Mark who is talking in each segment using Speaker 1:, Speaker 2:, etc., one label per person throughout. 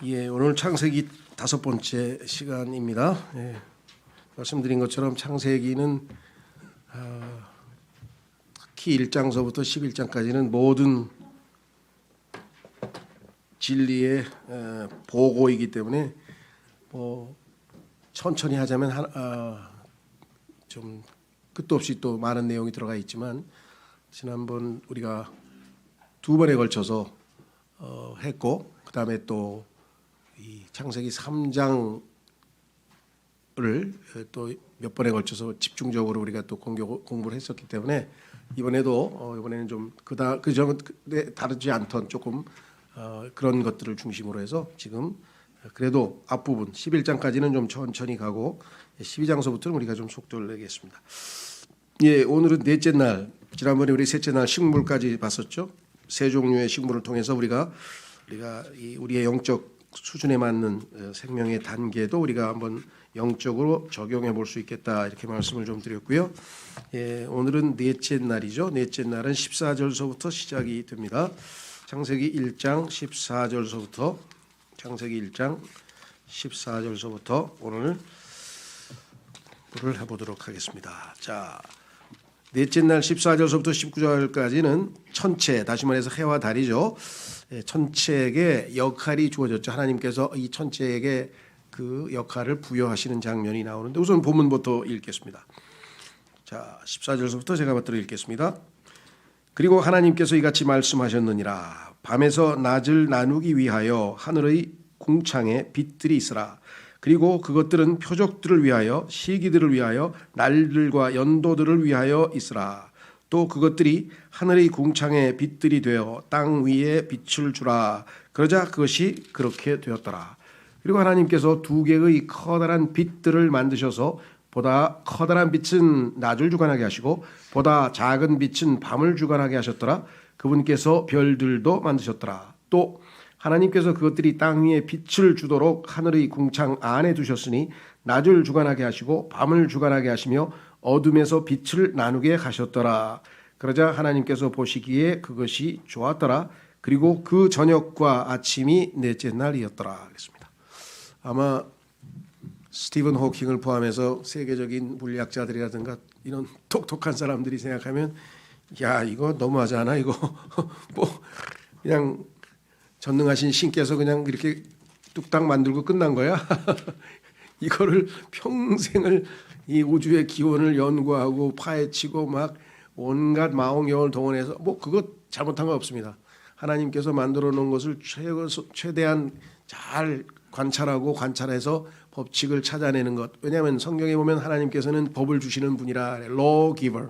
Speaker 1: 예, 오늘 창세기 5번째 시간입니다. 예, 말씀드린 것처럼 창세기는 특히 1장서부터 11장까지는 모든 진리의 보고이기 때문에 뭐 천천히 하자면 좀 끝도 없이 또 많은 내용이 들어가 있지만 지난번 우리가 2번에 걸쳐서 했고 그 다음에 또 이 창세기 3장을 또 몇 번에 걸쳐서 집중적으로 우리가 또 공부를 했었기 때문에 이번에는 좀 그전에 다르지 않던 조금 그런 것들을 중심으로 해서 지금 그래도 앞부분 11장까지는 좀 천천히 가고 12장서부터는 우리가 좀 속도를 내겠습니다. 예, 오늘은 넷째 날, 지난번에 우리 셋째 날 식물까지 봤었죠. 세 종류의 식물을 통해서 우리가 우리의 영적 수준에 맞는 생명의 단계도 우리가 한번 영적으로 적용해 볼 수 있겠다 이렇게 말씀을 좀 드렸고요. 예, 오늘은 넷째 날이죠. 넷째 날은 14절서부터 시작이 됩니다. 창세기 1장 14절서부터 창세기 1장 14절서부터 오늘 공부를 해보도록 하겠습니다. 자, 넷째 날 14절서부터 19절까지는 천체, 다시 말해서 해와 달이죠. 천체에게 역할이 주어졌죠. 하나님께서 이 천체에게 그 역할을 부여하시는 장면이 나오는데 우선 본문부터 읽겠습니다. 자, 14절서부터 제가 받들어 읽겠습니다. 그리고 하나님께서 이같이 말씀하셨느니라. 밤에서 낮을 나누기 위하여 하늘의 궁창에 빛들이 있으라. 그리고 그것들은 표적들을 위하여 시기들을 위하여 날들과 연도들을 위하여 있으라. 또 그것들이 하늘의 궁창에 빛들이 되어 땅 위에 빛을 주라. 그러자 그것이 그렇게 되었더라. 그리고 하나님께서 2개의 커다란 빛들을 만드셔서 보다 커다란 빛은 낮을 주관하게 하시고 보다 작은 빛은 밤을 주관하게 하셨더라. 그분께서 별들도 만드셨더라. 또 하나님께서 그것들이 땅 위에 빛을 주도록 하늘의 궁창 안에 두셨으니 낮을 주관하게 하시고 밤을 주관하게 하시며 어둠에서 빛을 나누게 하셨더라. 그러자 하나님께서 보시기에 그것이 좋았더라. 그리고 그 저녁과 아침이 넷째 날이었더라. 그랬습니다. 아마 스티븐 호킹을 포함해서 세계적인 물리학자들이라든가 이런 똑똑한 사람들이 생각하면 야 이거 너무하지 않아? 이거 뭐 그냥 전능하신 신께서 그냥 이렇게 뚝딱 만들고 끝난 거야? 이거를 평생을 이 우주의 기원을 연구하고 파헤치고 막 온갖 마홍영을 동원해서 뭐 그것 잘못한 거 없습니다. 하나님께서 만들어 놓은 것을 최대한 잘 관찰해서 법칙을 찾아내는 것. 왜냐하면 성경에 보면 하나님께서는 법을 주시는 분이라 lawgiver.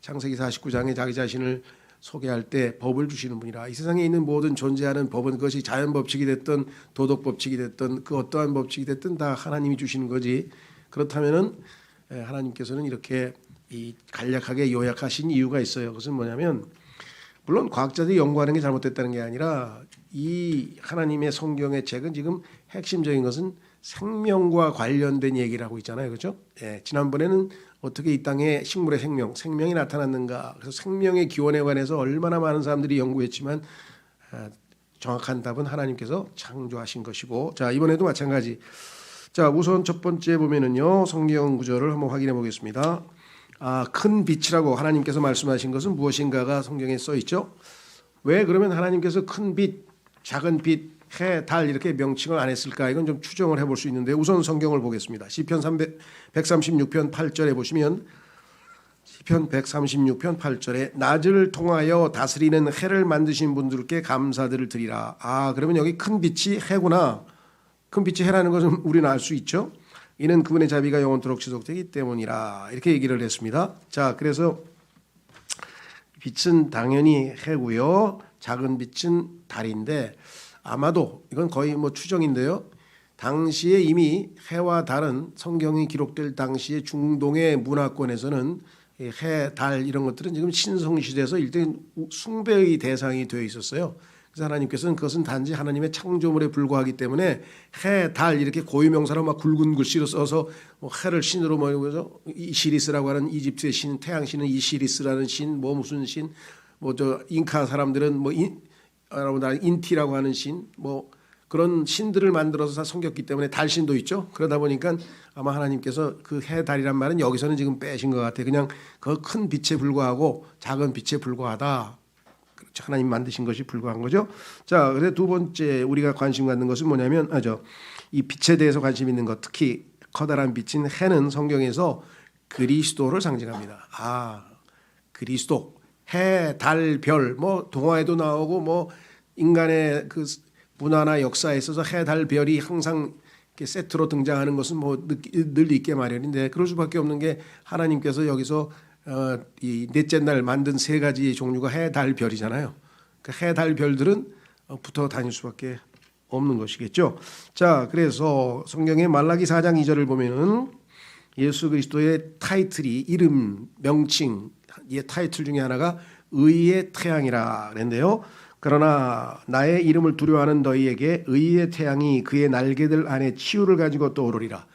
Speaker 1: 창세기 49장에 자기 자신을 소개할 때 법을 주시는 분이라. 이 세상에 있는 모든 존재하는 법은 그것이 자연 법칙이 됐든 도덕 법칙이 됐든 그 어떠한 법칙이 됐든 다 하나님이 주시는 거지. 그렇다면은 하나님께서는 이렇게 이 간략하게 요약하신 이유가 있어요. 그것은 뭐냐면 물론 과학자들이 연구하는 게 잘못됐다는 게 아니라 이 하나님의 성경의 책은 지금 핵심적인 것은 생명과 관련된 얘기를 하고 있잖아요. 그렇죠? 예, 지난번에는 어떻게 이 땅에 식물의 생명이 나타났는가. 그래서 생명의 기원에 관해서 얼마나 많은 사람들이 연구했지만 정확한 답은 하나님께서 창조하신 것이고, 자 이번에도 마찬가지. 자 우선 첫 번째 보면은요 성경 구절을 한번 확인해 보겠습니다. 큰 빛이라고 하나님께서 말씀하신 것은 무엇인가가 성경에 써 있죠. 왜 그러면 하나님께서 큰 빛, 작은 빛, 해, 달 이렇게 명칭을 안 했을까? 이건 좀 추정을 해볼 수 있는데 우선 성경을 보겠습니다. 시편 136편 8절에 보시면 시편 136편 8절에 낮을 통하여 다스리는 해를 만드신 분들께 감사들을 드리라. 그러면 여기 큰 빛이 해구나. 큰 빛이 해라는 것은 우리는 알 수 있죠. 이는 그분의 자비가 영원토록 지속되기 때문이라. 이렇게 얘기를 했습니다. 자, 그래서 빛은 당연히 해고요. 작은 빛은 달인데 아마도 이건 거의 뭐 추정인데요. 당시에 이미 해와 달은 성경이 기록될 당시에 중동의 문화권에서는 해, 달 이런 것들은 지금 신성시대에서 일단 숭배의 대상이 되어 있었어요. 그래서 하나님께서는 그것은 단지 하나님의 창조물에 불과하기 때문에 해, 달 이렇게 고유명사로 막 굵은 글씨로 써서 해를 신으로 모여서 이시리스라고 하는 이집트의 신, 태양신은 이시리스라는 신, 뭐 무슨 신, 뭐 저 잉카 사람들은 뭐 여러분 인티라고 하는 신, 뭐 그런 신들을 만들어서 다 섬겼기 때문에 달신도 있죠. 그러다 보니까 아마 하나님께서 그 해 달이란 말은 여기서는 지금 빼신 것 같아요. 그냥 그 큰 빛에 불과하고 작은 빛에 불과하다. 그렇죠. 하나님 만드신 것이 불과한 거죠. 자, 그래서 두 번째 우리가 관심 갖는 것은 뭐냐면 이 빛에 대해서 관심 있는 것, 특히 커다란 빛인 해는 성경에서 그리스도를 상징합니다. 그리스도, 해, 달, 별, 뭐 동화에도 나오고 뭐 인간의 그 문화나 역사에 있어서 해, 달, 별이 항상 이렇게 세트로 등장하는 것은 뭐 늘 있게 마련인데 그럴 수밖에 없는 게 하나님께서 여기서 이 넷째 날 만든 세 가지 종류가 해, 달, 별이잖아요. 그 해, 달, 별들은 붙어 다닐 수밖에 없는 것이겠죠. 자, 그래서 성경의 말라기 4장 2절을 보면은 예수 그리스도의 타이틀이 이름, 명칭, 이 타이틀 중에 하나가 의의 태양이라 그랬는데요. 그러나 나의 이름을 두려워하는 너희에게 의의 태양이 그의 날개들 안에 치유를 가지고 떠오르리라.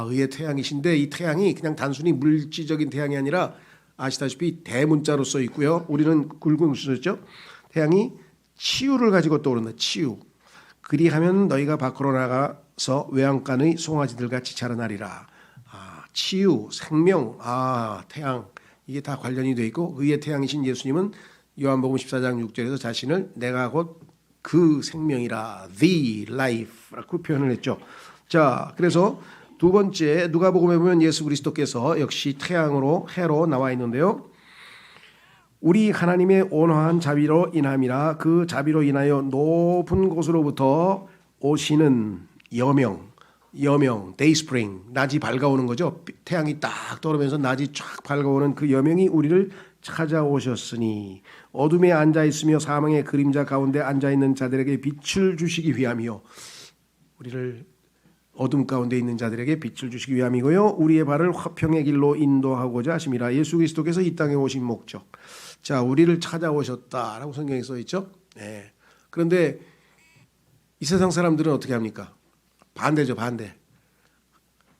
Speaker 1: 의의 태양이신데 이 태양이 그냥 단순히 물질적인 태양이 아니라 아시다시피 대문자로 써 있고요. 우리는 굵은 글씨죠. 태양이 치유를 가지고 떠오른다. 치유. 그리하면 너희가 밖으로 나가서 외양간의 송아지들 같이 자라나리라. 치유, 생명, 태양 이게 다 관련이 돼 있고 의의 태양이신 예수님은 요한복음 14장 6절에서 자신을 내가 곧 그 생명이라 the life라고 표현을 했죠. 자, 그래서 두 번째 누가복음에 보면 예수 그리스도께서 역시 태양으로 해로 나와 있는데요. 우리 하나님의 온화한 자비로 인함이라 그 자비로 인하여 높은 곳으로부터 오시는 여명, 데이스프링, 낮이 밝아오는 거죠. 태양이 딱 떠오르면서 낮이 쫙 밝아오는 그 여명이 우리를 찾아오셨으니 어둠에 앉아있으며 사망의 그림자 가운데 앉아있는 자들에게 빛을 주시기 위함이요. 우리를 어둠 가운데 있는 자들에게 빛을 주시기 위함이고요. 우리의 발을 화평의 길로 인도하고자 하심이라. 예수 그리스도께서 이 땅에 오신 목적. 자, 우리를 찾아오셨다라고 성경에 써 있죠. 네. 그런데 이 세상 사람들은 어떻게 합니까? 반대죠, 반대.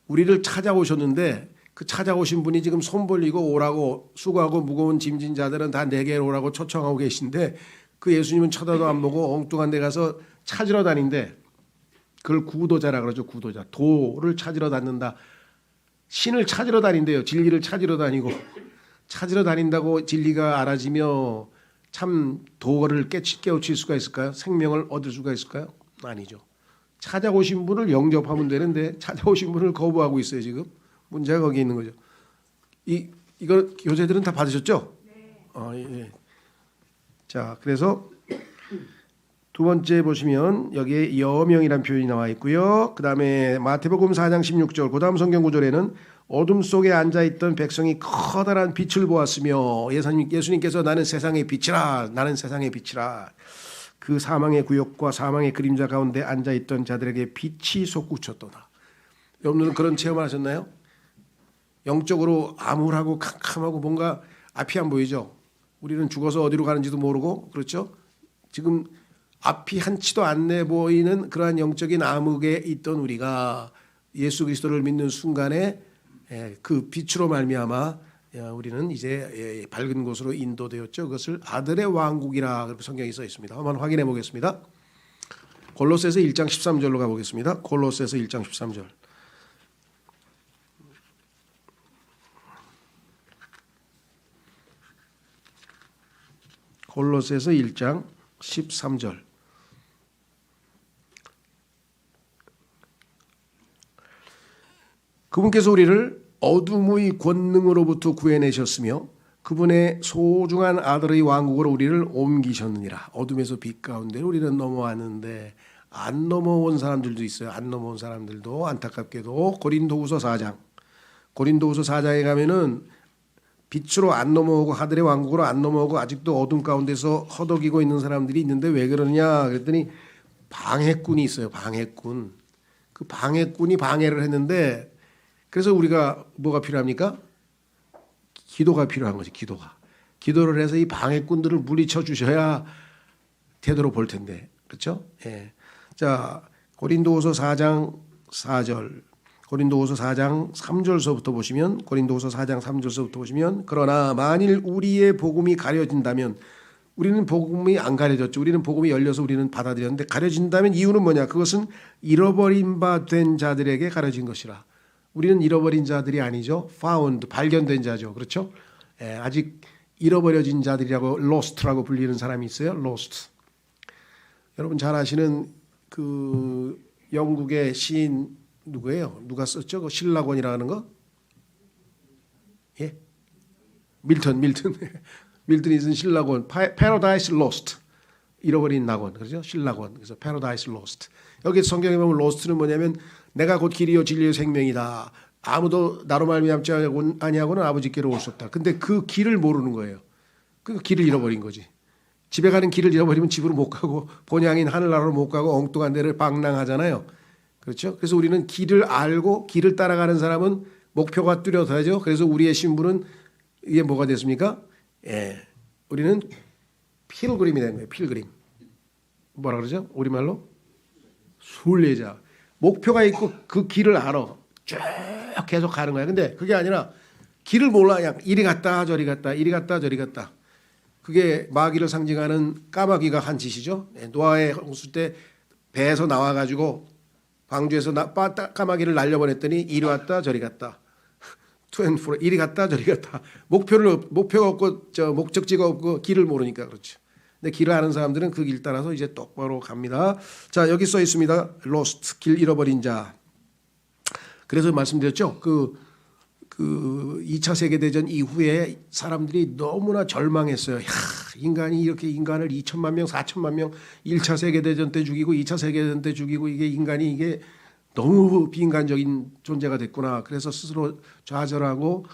Speaker 1: 우리를 찾아오셨는데 그 찾아오신 분이 지금 손 벌리고 오라고 수고하고 무거운 짐진 자들은 다 내게 오라고 초청하고 계신데 그 예수님은 쳐다도 안 보고 엉뚱한 데 가서 찾으러 다닌대. 그걸 구도자라 그러죠. 구도자. 도를 찾으러 다닌다. 신을 찾으러 다닌대요. 진리를 찾으러 다니고. 찾으러 다닌다고 진리가 알아지며 참 도를 깨우칠 수가 있을까요? 생명을 얻을 수가 있을까요? 아니죠. 찾아오신 분을 영접하면 되는데 찾아오신 분을 거부하고 있어요. 지금 문제가 거기 있는 거죠. 이거 교재들은 다 받으셨죠? 네. 예. 자, 그래서 두 번째 보시면 여기에 여명이란 표현이 나와 있고요. 그 다음에 마태복음 4장 16절 그 다음 성경 구절에는 어둠 속에 앉아있던 백성이 커다란 빛을 보았으며 예수님께서 나는 세상의 빛이라, 나는 세상의 빛이라. 그 사망의 구역과 사망의 그림자 가운데 앉아있던 자들에게 빛이 솟구쳤도다. 여러분들은 그런 체험을 하셨나요? 영적으로 암울하고 캄캄하고 뭔가 앞이 안 보이죠. 우리는 죽어서 어디로 가는지도 모르고 그렇죠. 지금 앞이 한치도 안 내 보이는 그러한 영적인 암흑에 있던 우리가 예수 그리스도를 믿는 순간에 그 빛으로 말미암아 우리는 이제 밝은 곳으로 인도되었죠. 그것을 아들의 왕국이라 성경에 써 있습니다. 한번 확인해 보겠습니다. 골로새서 1장 13절로 가보겠습니다. 골로새서 1장 13절. 골로새서 1장 13절. 그분께서 우리를 어둠의 권능으로부터 구해내셨으며 그분의 소중한 아들의 왕국으로 우리를 옮기셨느니라. 어둠에서 빛 가운데 우리는 넘어왔는데 안 넘어온 사람들도 있어요. 안 넘어온 사람들도 안타깝게도 고린도후서 4장에 가면은 빛으로 안 넘어오고 하늘의 왕국으로 안 넘어오고 아직도 어둠 가운데서 허덕이고 있는 사람들이 있는데 왜 그러느냐 그랬더니 방해꾼이 있어요. 방해꾼. 그 방해꾼이 방해를 했는데 그래서 우리가 뭐가 필요합니까? 기도가 필요한 거지. 기도를 해서 이 방해꾼들을 물리쳐 주셔야 되도록 텐데. 그렇죠? 예. 자, 고린도후서 4장 4절. 고린도후서 4장 3절서부터 보시면 그러나 만일 우리의 복음이 가려진다면 우리는 복음이 안 가려졌죠. 우리는 복음이 열려서 우리는 받아들였는데 가려진다면 이유는 뭐냐? 그것은 잃어버린 바 된 자들에게 가려진 것이라. 우리는 잃어버린 자들이 아니죠. found, 발견된 자죠. 그렇죠? 예, 아직 잃어버려진 자들이라고 lost라고 불리는 사람이 있어요. lost. 여러분 잘 아시는 그 영국의 시인 누구예요? 누가 썼죠? 그 신라곤이라는 거? 예? 밀턴. 밀턴이 쓴 신라곤, Paradise Lost, 잃어버린 낙원, 그렇죠? 신라곤. 그래서 Paradise Lost. 여기 성경에 보면 lost는 뭐냐면 내가 곧 길이요 진리요 생명이다. 아무도 나로 말미암지 아니하고는 아버지께로 올 수 없다. 근데 그 길을 모르는 거예요. 그 길을 잃어버린 거지. 집에 가는 길을 잃어버리면 집으로 못 가고 본향인 하늘나라로 못 가고 엉뚱한 데를 방랑하잖아요. 그렇죠? 그래서 우리는 길을 알고 길을 따라가는 사람은 목표가 뚜렷하죠. 그래서 우리의 신분은 이게 뭐가 됐습니까? 예, 우리는 필그림이 된 거예요. 필그림. 뭐라 그러죠? 우리말로 순례자. 목표가 있고 그 길을 알아. 쭉 계속 가는 거야. 근데 그게 아니라 길을 몰라. 그냥 이리 갔다 저리 갔다 이리 갔다 저리 갔다. 그게 마귀를 상징하는 까마귀가 한 짓이죠. 노아의 홍수 때 배에서 나와가지고 방주에서 까마귀를 날려보냈더니 이리 왔다 저리 갔다. 투앤프로 이리 갔다 저리 갔다. 목표가 없고 목적지가 없고 길을 모르니까 그렇죠. 근데 길을 아는 사람들은 그 길 따라서 이제 똑바로 갑니다. 자, 여기 써 있습니다. lost, 길 잃어버린 자. 그래서 말씀드렸죠. 그 2차 세계대전 이후에 사람들이 너무나 절망했어요. 야, 인간이 이렇게 인간을 2천만 명, 4천만 명 1차 세계대전 때 죽이고 2차 세계대전 때 죽이고 이게 인간이 이게 너무 비인간적인 존재가 됐구나. 그래서 스스로 좌절하고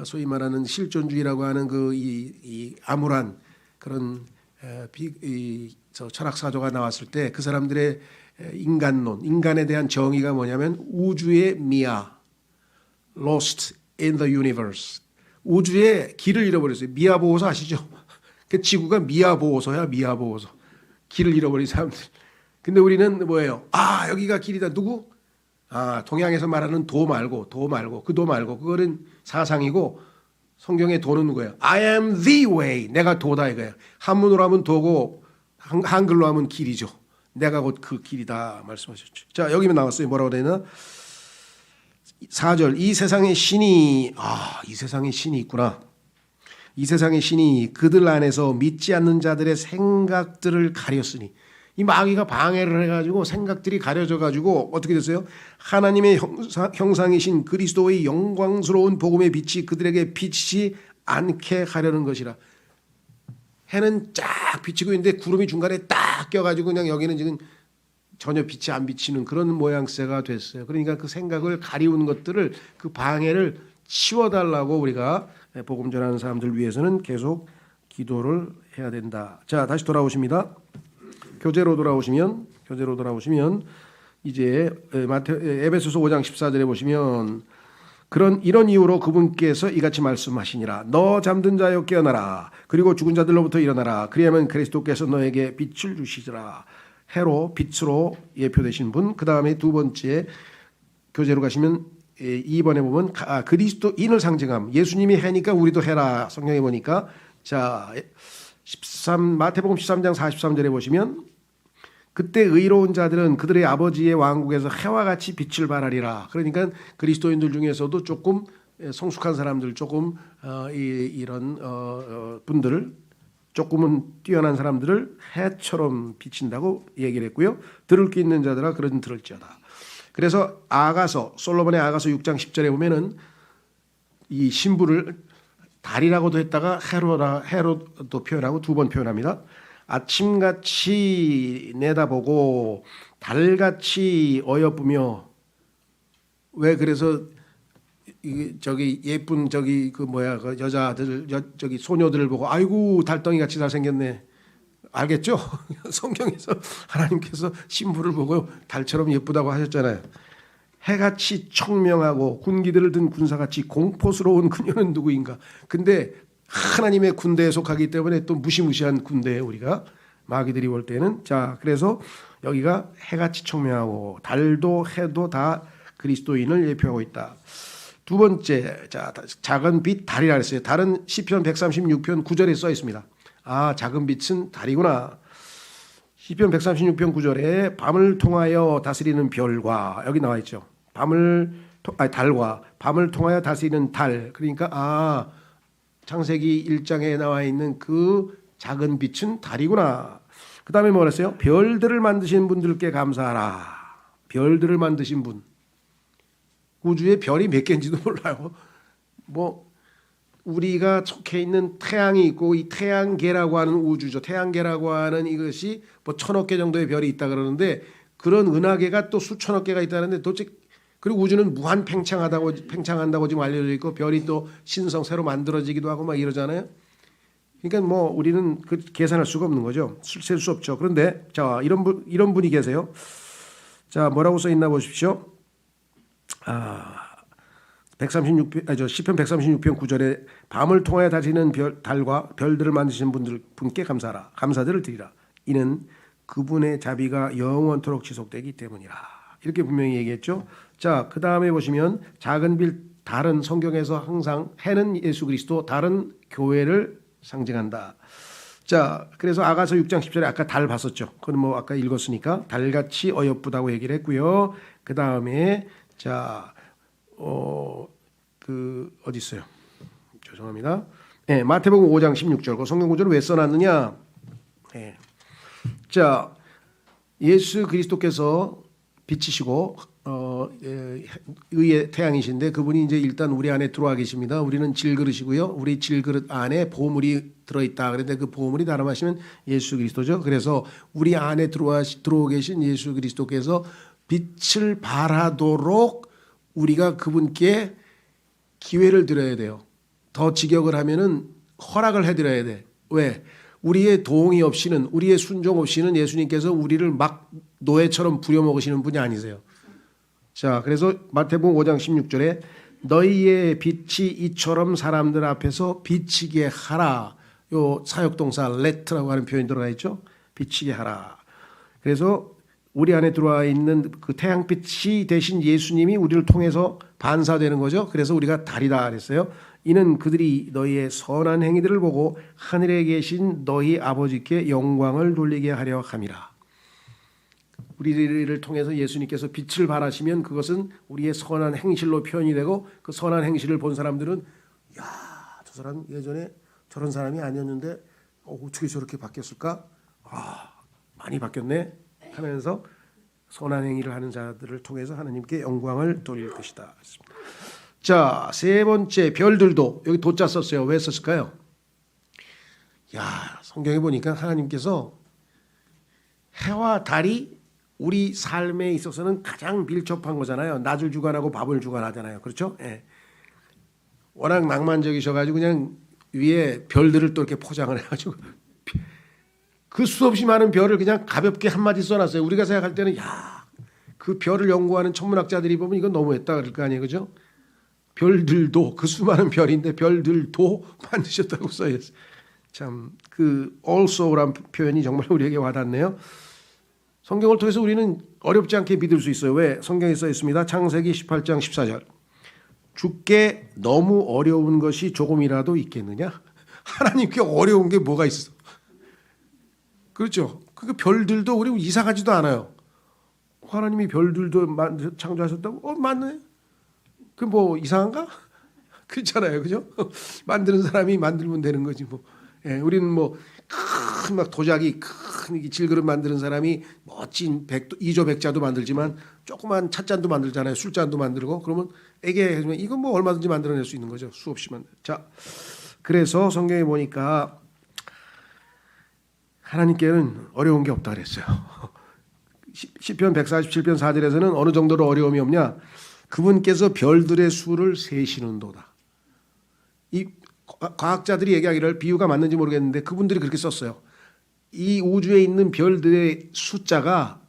Speaker 1: 소위 말하는 실존주의라고 하는 이 암울한 그런 철학 사조가 나왔을 때 그 사람들의 인간론, 인간에 대한 정의가 뭐냐면 우주의 미아, lost in the universe. 우주의 길을 잃어버렸어요. 미아 보호소 아시죠? 그 지구가 미아 보호소야, 미아 보호소. 길을 잃어버린 사람들. 근데 우리는 뭐예요? 아, 여기가 길이다. 누구? 아, 동양에서 말하는 도 말고 그거는 사상이고 성경의 도는 누구예요? I am the way. 내가 도다 이거예요. 한문으로 하면 도고 한글로 하면 길이죠. 내가 곧 그 길이다 말씀하셨죠. 자, 여기면 나왔어요. 뭐라고 되나? 4절. 이 세상의 신이 이 세상에 신이 있구나. 이 세상의 신이 그들 안에서 믿지 않는 자들의 생각들을 가렸으니 이 마귀가 방해를 해가지고 생각들이 가려져가지고 어떻게 됐어요? 하나님의 형상이신 그리스도의 영광스러운 복음의 빛이 그들에게 비치지 않게 하려는 것이라. 해는 쫙 비치고 있는데 구름이 중간에 딱 껴가지고 그냥 여기는 지금 전혀 빛이 안 비치는 그런 모양새가 됐어요. 그러니까 그 생각을 가리우는 것들을 그 방해를 치워달라고 우리가 복음 전하는 사람들 위해서는 계속 기도를 해야 된다. 자, 다시 돌아오십니다. 교재로 돌아오시면 이제 에베소서 5장 14절에 보시면 이런 이유로 그분께서 이같이 말씀하시니라. 너 잠든 자여 깨어나라. 그리고 죽은 자들로부터 일어나라. 그리하면 그리스도께서 너에게 빛을 주시리라. 해로 빛으로 예표되신 분. 그 다음에 두 번째 교재로 가시면 2번에 보면 그리스도인을 상징함. 예수님이 해니까 우리도 해라. 성경에 보니까 자 마태복음 13장 43절에 보시면 그때 의로운 자들은 그들의 아버지의 왕국에서 해와 같이 빛을 발하리라. 그러니까 그리스도인들 중에서도 조금 성숙한 사람들, 조금 이런 분들을 조금은 뛰어난 사람들을 해처럼 비친다고 얘기를 했고요. 들을 게 있는 자들아 그런 들을지어다. 그래서 솔로몬의 아가서 6장 10절에 보면은 이 신부를 달이라고도 했다가 해로도 표현하고 두 번 표현합니다. 아침같이 내다보고 달같이 어여쁘며. 왜 그래서 저기 예쁜 그 여자들 저기 소녀들을 보고 아이고 달덩이 같이 잘생겼네. 알겠죠? 성경에서 하나님께서 신부를 보고 달처럼 예쁘다고 하셨잖아요. 해같이 청명하고 군기들을 든 군사같이 공포스러운 그녀는 누구인가. 근데 하나님의 군대에 속하기 때문에 또 무시무시한 군대에 우리가 마귀들이 올 때는 자 그래서 여기가 해같이 청명하고 달도 해도 다 그리스도인을 예표하고 있다. 두 번째 자 작은 빛 달이라 했어요. 달은 시편 136편 9절에 써 있습니다. 아, 작은 빛은 달이구나. 시편 136편 9절에 밤을 통하여 다스리는 별과 여기 나와 있죠. 달과 밤을 통하여 다스리는 달. 그러니까 창세기 1장에 나와 있는 그 작은 빛은 달이구나. 그 다음에 뭐라 했어요? 별들을 만드신 분들께 감사하라. 별들을 만드신 분. 우주에 별이 몇 개인지도 몰라요. 뭐 우리가 속해 있는 태양이 있고 이 태양계라고 하는 우주죠. 태양계라고 하는 이것이 뭐 1000억 개 정도의 별이 있다 그러는데 그런 은하계가 또 수천억 개가 있다는데 도대체 그리고 우주는 무한 팽창한다고 지금 알려져 있고 별이 또 신성 새로 만들어지기도 하고 막 이러잖아요. 그러니까 뭐 우리는 그 계산할 수가 없는 거죠. 셀 수 없죠. 그런데 자 이런 분이 계세요. 자 뭐라고 써 있나 보십시오. 시편 136편 9절에 밤을 통하여 다스리는 달과 별들을 만드신 분께 감사하라. 감사들을 드리라. 이는 그분의 자비가 영원토록 지속되기 때문이라. 이렇게 분명히 얘기했죠. 자, 그 다음에 보시면 작은 빛 달은 성경에서 항상 해는 예수 그리스도, 달은 교회를 상징한다. 자, 그래서 아가서 6장 10절에 아까 달 봤었죠. 그건 뭐 아까 읽었으니까 달같이 어여쁘다고 얘기를 했고요. 그 다음에 자, 어디 있어요? 죄송합니다. 네, 마태복음 5장 16절. 그 성경 구절을 왜 써놨느냐? 네. 자, 예수 그리스도께서 빛이시고 의의 태양이신데 그분이 이제 일단 우리 안에 들어와 계십니다. 우리는 질그릇이고요. 우리 질그릇 안에 보물이 들어있다. 그런데 그 보물이 다름 아시면 예수 그리스도죠. 그래서 우리 안에 들어오 계신 예수 그리스도께서 빛을 발하도록 우리가 그분께 기회를 드려야 돼요. 더 직역을 하면은 허락을 해드려야 돼. 왜? 우리의 동의 없이는, 우리의 순종 없이는 예수님께서 우리를 막 노예처럼 부려먹으시는 분이 아니세요. 자, 그래서 마태복음 5장 16절에 너희의 빛이 이처럼 사람들 앞에서 비치게 하라. 요 사역동사 let라고 하는 표현이 들어가 있죠. 비치게 하라. 그래서 우리 안에 들어와 있는 그 태양빛이 되신 예수님이 우리를 통해서 반사되는 거죠. 그래서 우리가 달이다 그랬어요. 이는 그들이 너희의 선한 행위들을 보고 하늘에 계신 너희 아버지께 영광을 돌리게 하려 함이라. 우리를 통해서 예수님께서 빛을 발하시면 그것은 우리의 선한 행실로 표현이 되고 그 선한 행실을 본 사람들은 야, 저 사람 예전에 저런 사람이 아니었는데 어떻게 저렇게 바뀌었을까? 많이 바뀌었네 하면서 선한 행위를 하는 자들을 통해서 하나님께 영광을 돌릴 것이다. 자, 세 번째 별들도 여기 도자 썼어요. 왜 썼을까요? 야, 성경에 보니까 하나님께서 해와 달이 우리 삶에 있어서는 가장 밀접한 거잖아요. 낮을 주관하고 밤을 주관하잖아요. 그렇죠? 예. 워낙 낭만적이셔가지고 그냥 위에 별들을 또 이렇게 포장을 해가지고 그 수없이 많은 별을 그냥 가볍게 한마디 써놨어요. 우리가 생각할 때는 야, 그 별을 연구하는 천문학자들이 보면 이건 너무했다 그럴 거 아니에요. 그죠? 별들도 그 수많은 별인데 별들도 만드셨다고 써있어요. 참 그 also란 표현이 정말 우리에게 와닿네요. 성경을 통해서 우리는 어렵지 않게 믿을 수 있어요. 왜? 성경에 써 있습니다. 창세기 18장 14절. 주께 너무 어려운 것이 조금이라도 있겠느냐? 하나님께 어려운 게 뭐가 있어? 그렇죠. 그 별들도 우리 이상하지도 않아요. 하나님이 별들도 창조하셨다고? 맞네. 그 뭐 이상한가? 그렇잖아요, 그죠? 만드는 사람이 만들면 되는 거지 뭐. 예, 우리는 뭐 큰 막 도자기 큰 질그릇 만드는 사람이 멋진 2조 백자도 만들지만 조그만 찻잔도 만들잖아요. 술잔도 만들고 그러면 애게 이건 뭐 얼마든지 만들어낼 수 있는 거죠. 수없이 만들. 자, 그래서 성경에 보니까 하나님께는 어려운 게 없다 그랬어요. 시편 147편 4절에서는 어느 정도로 어려움이 없냐? 그분께서 별들의 수를 세시는도다. 이 과학자들이 얘기하기를 비유가 맞는지 모르겠는데 그분들이 그렇게 썼어요. 이 우주에 있는 별들의 숫자가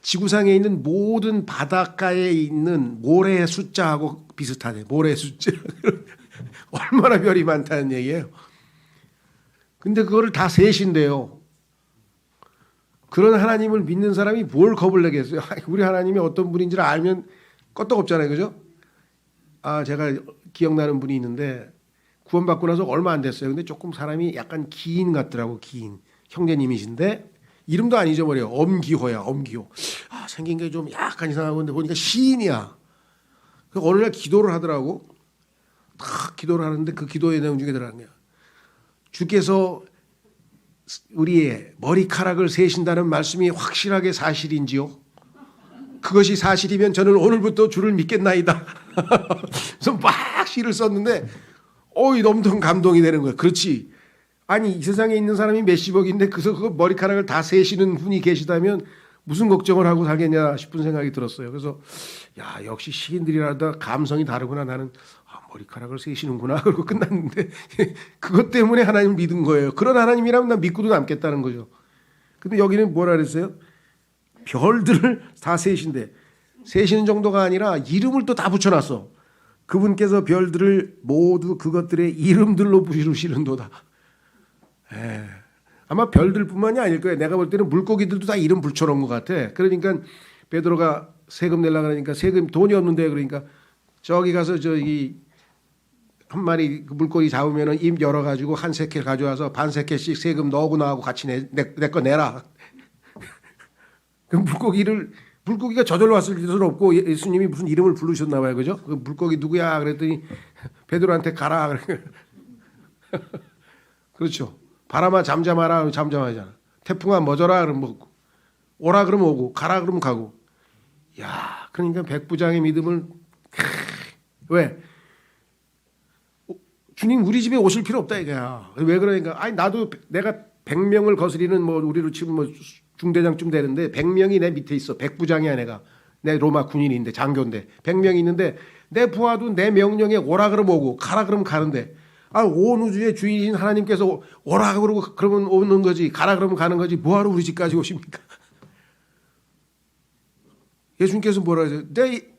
Speaker 1: 지구상에 있는 모든 바닷가에 있는 모래의 숫자하고 비슷하대. 모래의 숫자. 얼마나 별이 많다는 얘기예요. 근데 그거를 다 세신대요. 그런 하나님을 믿는 사람이 뭘 겁을 내겠어요. 우리 하나님이 어떤 분인지를 알면 껐떡없잖아요. 그죠? 제가 기억나는 분이 있는데 구원받고 나서 얼마 안 됐어요. 근데 조금 사람이 약간 기인 같더라고. 기인 형제님이신데 이름도 안 잊어버려요. 엄기호야. 엄기호. 아, 생긴 게 좀 약간 이상하고 근데 보니까 시인이야. 그 어느 날 기도를 하더라고. 딱 기도를 하는데 그 기도의 내용 중에 들어가는 거야. 주께서 우리의 머리카락을 세신다는 말씀이 확실하게 사실인지요? 그것이 사실이면 저는 오늘부터 주를 믿겠나이다. 그래서 막 시를 썼는데 너무 감동이 되는 거예요. 그렇지. 아니 이 세상에 있는 사람이 몇십억인데 그래서 그 머리카락을 다 세시는 분이 계시다면 무슨 걱정을 하고 살겠냐 싶은 생각이 들었어요. 그래서 야 역시 시인들이라다 감성이 다르구나. 나는 머리카락을 세시는구나. 그러고 끝났는데 그것 때문에 하나님을 믿은 거예요. 그런 하나님이라면 난 믿고도 남겠다는 거죠. 근데 여기는 뭐라 그랬어요? 별들을 다 세신데 세시는 정도가 아니라 이름을 또 다 붙여놨어. 그분께서 별들을 모두 그것들의 이름들로 부르시는도다. 아마 별들뿐만이 아닐 거예요. 내가 볼 때는 물고기들도 다 이름 붙여놓은 것 같아. 그러니까 베드로가 세금 내려고 그러니까 세금 돈이 없는데 그러니까 저기 가서 저기 한 마리 물고기 잡으면은 입 열어가지고 한 세켈 가져와서 반 세켈씩 세금 너하고 나하고 같이 내 거 내라. 그 물고기가 저절로 왔을 수는 없고 예수님이 무슨 이름을 부르셨나 봐요, 그죠? 그 물고기 누구야? 그랬더니 베드로한테 가라. 그렇죠. 바람아 잠잠하라 잠잠하잖아. 태풍아 멎어라 그러면 뭐 오라 그러면 오고 가라 그러면 가고. 야, 그러니까 백부장의 믿음을 왜? 주님 우리 집에 오실 필요 없다 이거야. 왜 그러니까? 아니 나도 내가 100명을 거스리는 뭐 우리로 치면 뭐 중대장쯤 되는데 100명이 내 밑에 있어. 백부장이야 내가. 내 로마 군인인데 장교인데 100명이 있는데 내 부하도 내 명령에 오라 그러면 오고 가라 그러면 가는데 온 우주의 주인이신 하나님께서 오라 그러고 그러면 오는 거지 가라 그러면 가는 거지 뭐하러 우리 집까지 오십니까? 예수님께서 뭐라 하세요? 내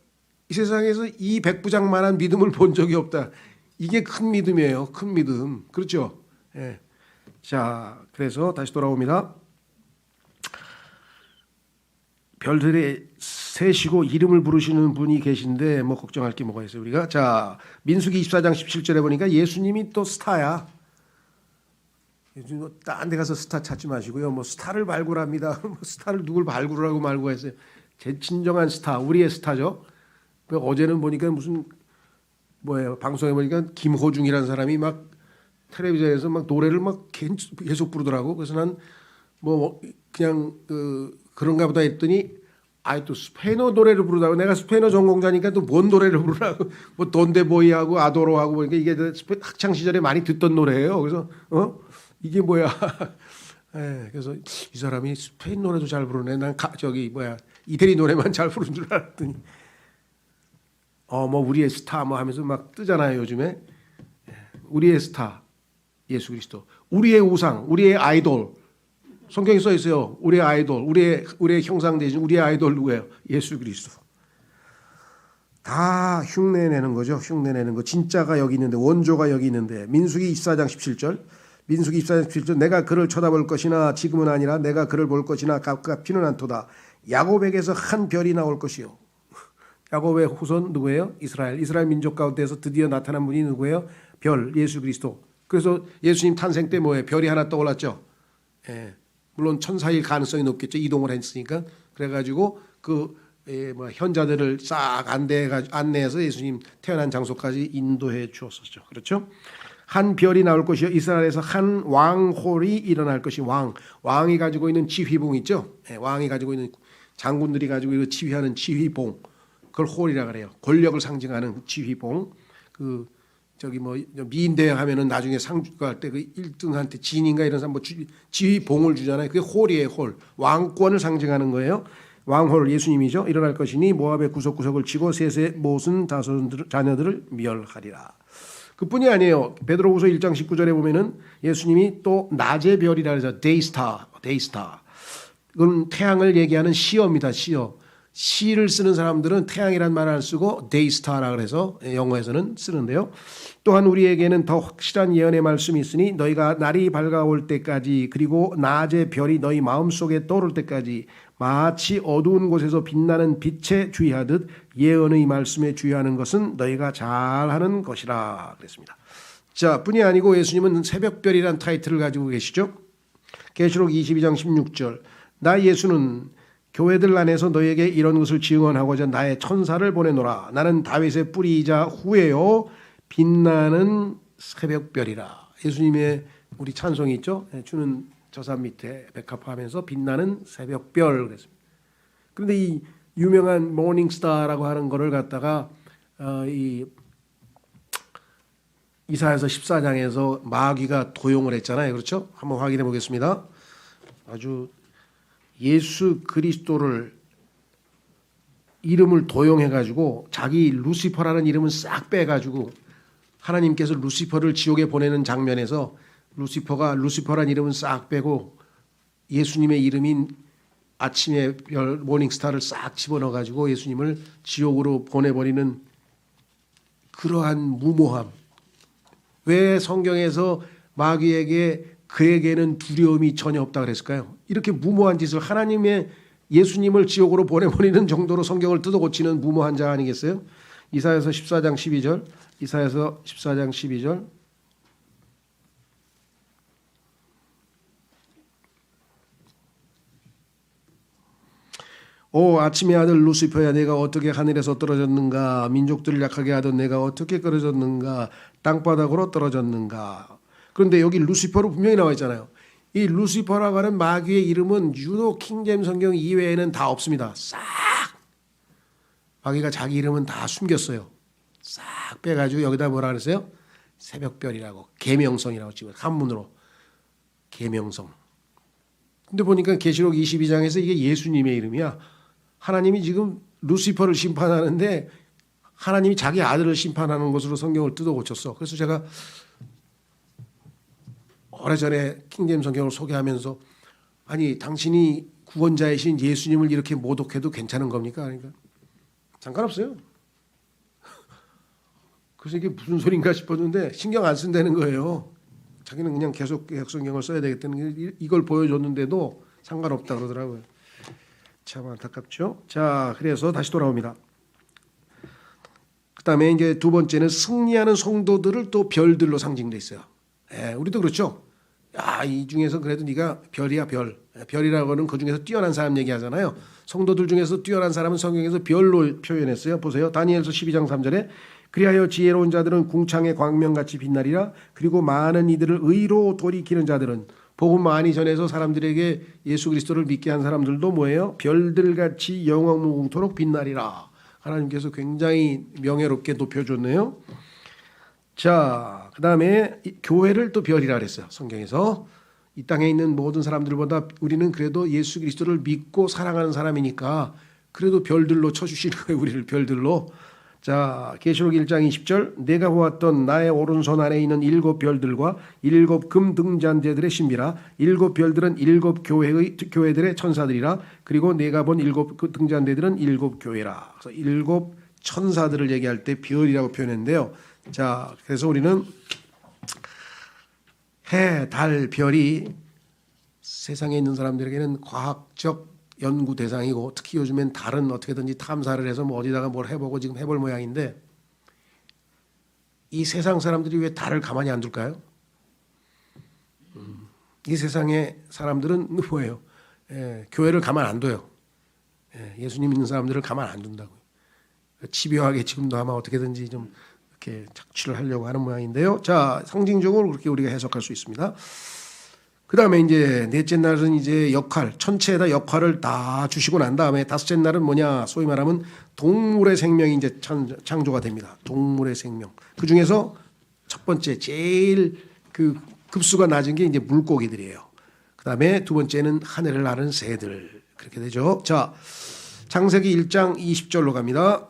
Speaker 1: 이 세상에서 이 백부장만한 믿음을 본 적이 없다. 이게 큰 믿음이에요. 큰 믿음. 그렇죠? 예. 자, 그래서 다시 돌아옵니다. 별들이 세시고 이름을 부르시는 분이 계신데 뭐 걱정할 게 뭐가 있어요 우리가. 자, 민수기 24장 17절에 보니까 예수님이 또 스타야. 요즘 딴 데 가서 스타 찾지 마시고요. 뭐 스타를 발굴합니다. 스타를 누굴 발굴하고 말고 했어요. 제 진정한 스타, 우리의 스타죠. 어제는 보니까 무슨 뭐예요? 방송에 보니까 김호중이라는 사람이 막 텔레비전에서 막 노래를 막 계속 부르더라고. 그래서 난 뭐 그냥 그런가 보다 했더니 또 스페인어 노래를 부르다고. 내가 스페인어 전공자니까 또 뭔 노래를 부르라고. 뭐 돈데보이하고 아도로하고 보니까 이게 학창 시절에 많이 듣던 노래예요. 그래서 이게 뭐야? 예, 그래서 이 사람이 스페인 노래도 잘 부르네. 난 이태리 노래만 잘 부르는 줄 알았더니 뭐 우리의 스타 뭐 하면서 막 뜨잖아요 요즘에. 우리의 스타 예수 그리스도, 우리의 우상, 우리의 아이돌. 성경에 써 있어요. 우리의 아이돌, 우리의 형상 대신 우리의 아이돌 누구예요? 예수 그리스도. 다 흉내내는 거죠. 흉내내는 거. 진짜가 여기 있는데, 원조가 여기 있는데. 민수기 24장 17절. 민수기 24장 17절. 내가 그를 쳐다볼 것이나 지금은 아니라 내가 그를 볼 것이나 각각 피는 않도다. 야곱에게서 한 별이 나올 것이요. 야곱의 후손 누구예요? 이스라엘 민족 가운데서 드디어 나타난 분이 누구예요? 별, 예수 그리스도. 그래서 예수님 탄생 때 뭐예요? 별이 하나 떠올랐죠. 예. 물론 천사일 가능성이 높겠죠. 이동을 했으니까. 그래가지고 현자들을 싹 안내해서 예수님 태어난 장소까지 인도해 주었었죠. 그렇죠? 한 별이 나올 것이요. 이스라엘에서 한 왕홀이 일어날 것이. 왕이 가지고 있는 지휘봉 있죠. 예. 왕이 가지고 있는 장군들이 가지고 있는 지휘하는 지휘봉. 그걸 홀이라 그래요. 권력을 상징하는 지휘봉. 미인대회 하면은 나중에 상주할 때 그 1등한테 진인가 이런 사람 지휘봉을 주잖아요. 그게 홀이에요. 홀. 왕권을 상징하는 거예요. 왕홀 예수님이죠. 일어날 것이니 모압의 구석구석을 치고 셋의 모든 자녀들을 멸하리라. 그뿐이 아니에요. 베드로후서 1장 19절에 보면은 예수님이 또 낮의 별이라 해서 데이스타. 그건 태양을 얘기하는 시어입니다. 시를 쓰는 사람들은 태양이란 말을 안 쓰고 데이스타라고 해서 영어에서는 쓰는데요. 또한 우리에게는 더 확실한 예언의 말씀이 있으니 너희가 날이 밝아올 때까지 그리고 낮의 별이 너희 마음속에 떠오를 때까지 마치 어두운 곳에서 빛나는 빛에 주의하듯 예언의 말씀에 주의하는 것은 너희가 잘하는 것이라 그랬습니다. 자, 뿐이 아니고 예수님은 새벽별이라는 타이틀을 가지고 계시죠. 계시록 22장 16절. 나 예수는 교회들 안에서 너에게 이런 것을 증언하고자 나의 천사를 보내노라. 나는 다윗의 뿌리이자 후에요 빛나는 새벽별이라. 예수님의 우리 찬송이 있죠. 주는 저산 밑에 백합화하면서 빛나는 새벽별 그랬습니다. 그런데 이 유명한 모닝스타라고 하는 거를 갖다가 이 이사야서 14장에서 마귀가 도용을 했잖아요. 그렇죠? 한번 확인해 보겠습니다. 아주 예수 그리스도를 이름을 도용해 가지고 자기 루시퍼라는 이름은 싹 빼 가지고 하나님께서 루시퍼를 지옥에 보내는 장면에서 루시퍼란 이름은 싹 빼고 예수님의 이름인 아침의 별 모닝스타를 싹 집어넣어 가지고 예수님을 지옥으로 보내버리는 그러한 무모함. 왜 성경에서 마귀에게 그에게는 두려움이 전혀 없다 그랬을까요? 이렇게 무모한 짓을 하나님의 예수님을 지옥으로 보내버리는 정도로 성경을 뜯어고치는 무모한 자 아니겠어요? 이사야서 14장 12절. 이사야서 14장 12절. 오 아침의 아들 루시퍼야 내가 어떻게 하늘에서 떨어졌는가 민족들을 약하게 하던 내가 어떻게 떨어졌는가 땅바닥으로 떨어졌는가. 그런데 여기 루시퍼로 분명히 나와 있잖아요. 이 루시퍼라고 하는 마귀의 이름은 유독 킹제임 성경 이외에는 다 없습니다. 싹 마귀가 자기 이름은 다 숨겼어요. 싹 빼가지고 여기다 뭐라 그랬어요? 새벽별이라고 계명성이라고 지금 한문으로 계명성. 근데 보니까 계시록 22장에서 이게 예수님의 이름이야. 하나님이 지금 루시퍼를 심판하는데 하나님이 자기 아들을 심판하는 것으로 성경을 뜯어 고쳤어. 그래서 제가 오래전에 킹제임 성경을 소개하면서 아니 당신이 구원자이신 예수님을 이렇게 모독해도 괜찮은 겁니까? 그러니까 상관없어요. 그래서 이게 무슨 소린가 싶었는데 신경 안 쓴다는 거예요. 자기는 그냥 계속 성경을 써야 되겠다는 이걸 보여줬는데도 상관없다 그러더라고요. 참 안타깝죠. 자, 그래서 다시 돌아옵니다. 그다음에 이제 두 번째는 승리하는 성도들을 또 별들로 상징돼 있어요. 우리도 그렇죠. 야, 이 중에서 그래도 네가 별이야 별. 별이라고 하는 그 중에서 뛰어난 사람 얘기하잖아요. 성도들 중에서 뛰어난 사람은 성경에서 별로 표현했어요. 보세요. 다니엘서 12장 3절에 그리하여 지혜로운 자들은 궁창의 광명같이 빛나리라. 그리고 많은 이들을 의로 돌이키는 자들은 복음 많이 전해서 사람들에게 예수 그리스도를 믿게 한 사람들도 뭐예요? 별들같이 영원무궁토록 빛나리라. 하나님께서 굉장히 명예롭게 높여줬네요. 자, 그 다음에 교회를 또 별이라 그랬어요. 성경에서. 이 땅에 있는 모든 사람들보다 우리는 그래도 예수 그리스도를 믿고 사랑하는 사람이니까 그래도 별들로 쳐주시는 거예요. 우리를 별들로. 자, 계시록 1장 20절 내가 보았던 나의 오른손 안에 있는 7 별들과 7 금 등잔대들의 신비라. 7 별들은 7 교회들의 천사들이라. 그리고 내가 본 7 등잔대들은 7 교회라. 그래서 7 천사들을 얘기할 때 별이라고 표현했는데요. 자, 그래서 우리는 해, 달, 별이 세상에 있는 사람들에게는 과학적 연구 대상이고 특히 요즘엔 달은 어떻게든지 탐사를 해서 뭐 어디다가 뭘 해보고 지금 해볼 모양인데 이 세상 사람들이 왜 달을 가만히 안 둘까요? 이 세상의 사람들은 뭐예요? 교회를 가만 안 둬요. 예수님 믿는 사람들을 가만 안 둔다고요. 집요하게 지금도 아마 어떻게든지 좀 이렇게 착취를 하려고 하는 모양인데요. 자, 상징적으로 그렇게 우리가 해석할 수 있습니다. 그 다음에 이제 넷째 날은 이제 전체에다 역할을 다 주시고 난 다음에 다섯째 날은 뭐냐? 소위 말하면 동물의 생명이 이제 창조가 됩니다. 동물의 생명. 그 중에서 첫 번째 제일 그 급수가 낮은 게 이제 물고기들이에요. 그 다음에 두 번째는 하늘을 나는 새들. 그렇게 되죠. 자, 창세기 1장 20절로 갑니다.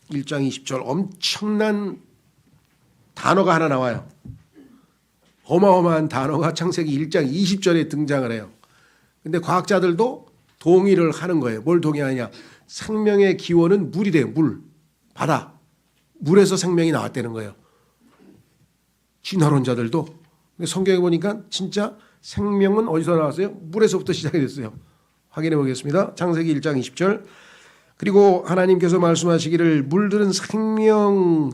Speaker 1: 1장 20절 엄청난 단어가 하나 나와요. 어마어마한 단어가 창세기 1장 20절에 등장을 해요. 근데 과학자들도 동의를 하는 거예요. 뭘 동의하냐? 생명의 기원은 물이래요. 물, 바다. 물에서 생명이 나왔다는 거예요. 진화론자들도. 성경에 보니까 진짜 생명은 어디서 나왔어요? 물에서부터 시작이 됐어요. 확인해 보겠습니다. 창세기 1장 20절 그리고 하나님께서 말씀하시기를 물들은 생명,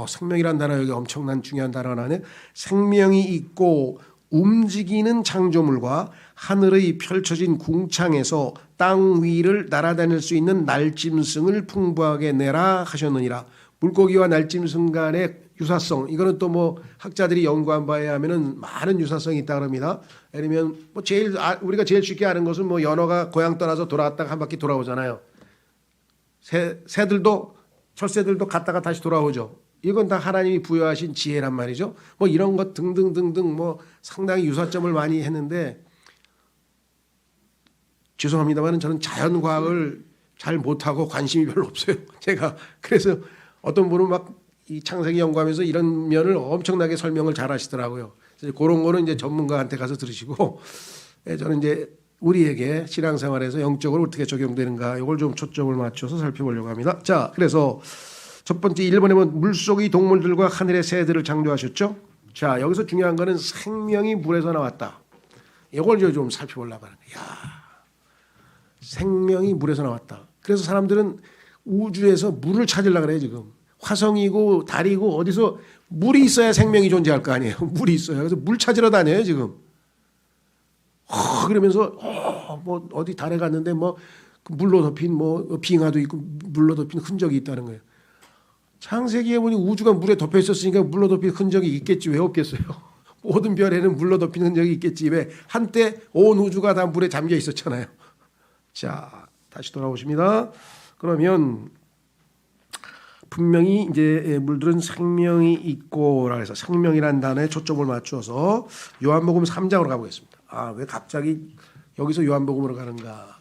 Speaker 1: 생명이란 단어 여기 엄청난 중요한 단어가 나네. 생명이 있고 움직이는 창조물과 하늘의 펼쳐진 궁창에서 땅 위를 날아다닐 수 있는 날짐승을 풍부하게 내라 하셨느니라. 물고기와 날짐승 간의 유사성, 이거는 또 뭐 학자들이 연구한 바에 하면은 많은 유사성이 있다 그럽니다. 예를 들면 뭐 우리가 제일 쉽게 아는 것은 뭐 연어가 고향 떠나서 돌아왔다가 한 바퀴 돌아오잖아요. 새들도 철새들도 갔다가 다시 돌아오죠. 이건 다 하나님이 부여하신 지혜란 말이죠. 뭐 이런 것 등등등등 뭐 상당히 유사점을 많이 했는데, 죄송합니다만 저는 자연과학을 잘 못하고 관심이 별로 없어요. 제가 그래서 어떤 분은 막 이 창세기 연구하면서 이런 면을 엄청나게 설명을 잘 하시더라고요. 그래서 그런 거는 이제 전문가한테 가서 들으시고, 저는 이제 우리에게 신앙생활에서 영적으로 어떻게 적용되는가 이걸 좀 초점을 맞춰서 살펴보려고 합니다. 자, 그래서 첫 번째 1번에 보면 물속의 동물들과 하늘의 새들을 창조하셨죠. 자, 여기서 중요한 거는 생명이 물에서 나왔다. 이걸 좀 살펴보려고 하는 거예요. 생명이 물에서 나왔다. 그래서 사람들은 우주에서 물을 찾으려고 그래요. 지금 화성이고 달이고 어디서 물이 있어야 생명이 존재할 거 아니에요. 물이 있어야. 그래서 물 찾으러 다녀요 지금. 그러면서 뭐 어디 달에 갔는데 뭐 물로 덮인 뭐 빙하도 있고 물로 덮인 흔적이 있다는 거예요. 창세기에 보니 우주가 물에 덮여 있었으니까 물로 덮인 흔적이 있겠지, 왜 없겠어요? 모든 별에는 물로 덮인 흔적이 있겠지, 왜? 한때 온 우주가 다 물에 잠겨 있었잖아요. 자, 다시 돌아오십니다. 그러면 분명히 이제 물들은 생명이 있고라 해서 생명이라는 단어에 초점을 맞춰서 요한복음 3장으로 가보겠습니다. 왜 갑자기 여기서 요한복음으로 가는가?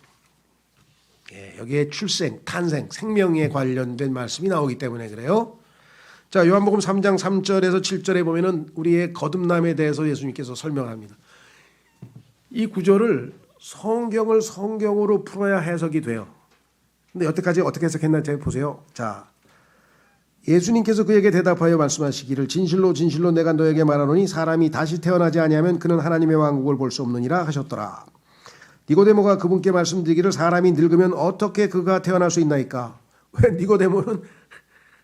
Speaker 1: 여기에 출생, 탄생, 생명에 관련된 말씀이 나오기 때문에 그래요. 자, 요한복음 3장 3절에서 7절에 보면은 우리의 거듭남에 대해서 예수님께서 설명합니다. 이 구절을 성경을 성경으로 풀어야 해석이 돼요. 근데 여태까지 어떻게 해석했나 잘 보세요. 자, 예수님께서 그에게 대답하여 말씀하시기를 진실로 진실로 내가 너에게 말하노니 사람이 다시 태어나지 아니하면 그는 하나님의 왕국을 볼 수 없느니라 하셨더라. 니고데모가 그분께 말씀드리기를 사람이 늙으면 어떻게 그가 태어날 수 있나이까? 왜 니고데모는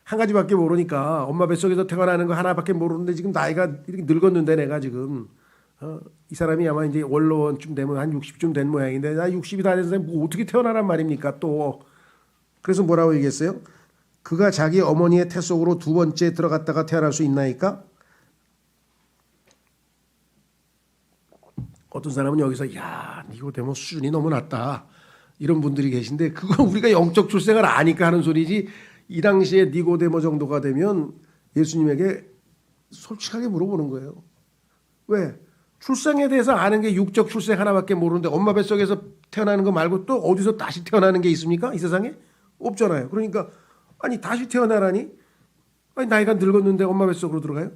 Speaker 1: 한 가지밖에 모르니까, 엄마 뱃속에서 태어나는 거 하나밖에 모르는데 지금 나이가 이렇게 늙었는데 내가 지금 이 사람이 아마 이제 원로원쯤 되면 한 60쯤 된 모양인데 나 60이 다 돼서 뭐 어떻게 태어나란 말입니까 또. 그래서 뭐라고 얘기했어요? 그가 자기 어머니의 태 속으로 두 번째 들어갔다가 태어날 수 있나이까? 어떤 사람은 여기서 야, 니고데모 수준이 너무 낮다 이런 분들이 계신데, 그건 우리가 영적 출생을 아니까 하는 소리지. 이 당시에 니고데모 정도가 되면 예수님에게 솔직하게 물어보는 거예요. 왜? 출생에 대해서 아는 게 육적 출생 하나밖에 모르는데 엄마 뱃속에서 태어나는 거 말고 또 어디서 다시 태어나는 게 있습니까? 이 세상에? 없잖아요. 그러니까 아니 다시 태어나라니? 아니 나이가 늙었는데 엄마 뱃속으로 들어가요?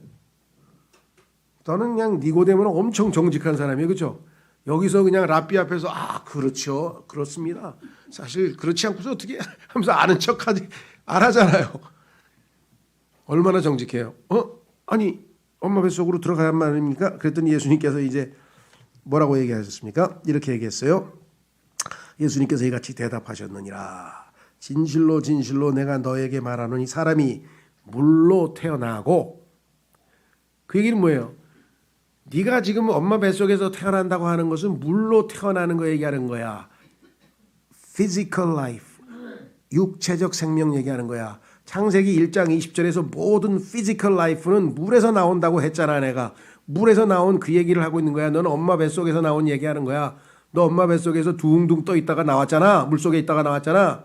Speaker 1: 저는 그냥 니고데모는 엄청 정직한 사람이에요. 그렇죠? 여기서 그냥 랍비 앞에서 그렇죠. 그렇습니다. 사실 그렇지 않고서 어떻게 하면서 아는 척하지 안 하잖아요. 얼마나 정직해요. 아니 엄마 뱃속으로 들어가란 말입니까? 그랬더니 예수님께서 이제 뭐라고 얘기하셨습니까? 이렇게 얘기했어요. 예수님께서 이같이 대답하셨느니라. 진실로 진실로 내가 너에게 말하노니 사람이 물로 태어나고, 그 얘기는 뭐예요? 네가 지금 엄마 뱃속에서 태어난다고 하는 것은 물로 태어나는 거 얘기하는 거야. Physical life, 육체적 생명 얘기하는 거야. 창세기 1장 20절에서 모든 physical life는 물에서 나온다고 했잖아. 내가 물에서 나온 그 얘기를 하고 있는 거야. 너는 엄마 뱃속에서 나온 얘기하는 거야. 너 엄마 뱃속에서 둥둥 떠 있다가 나왔잖아. 물속에 있다가 나왔잖아.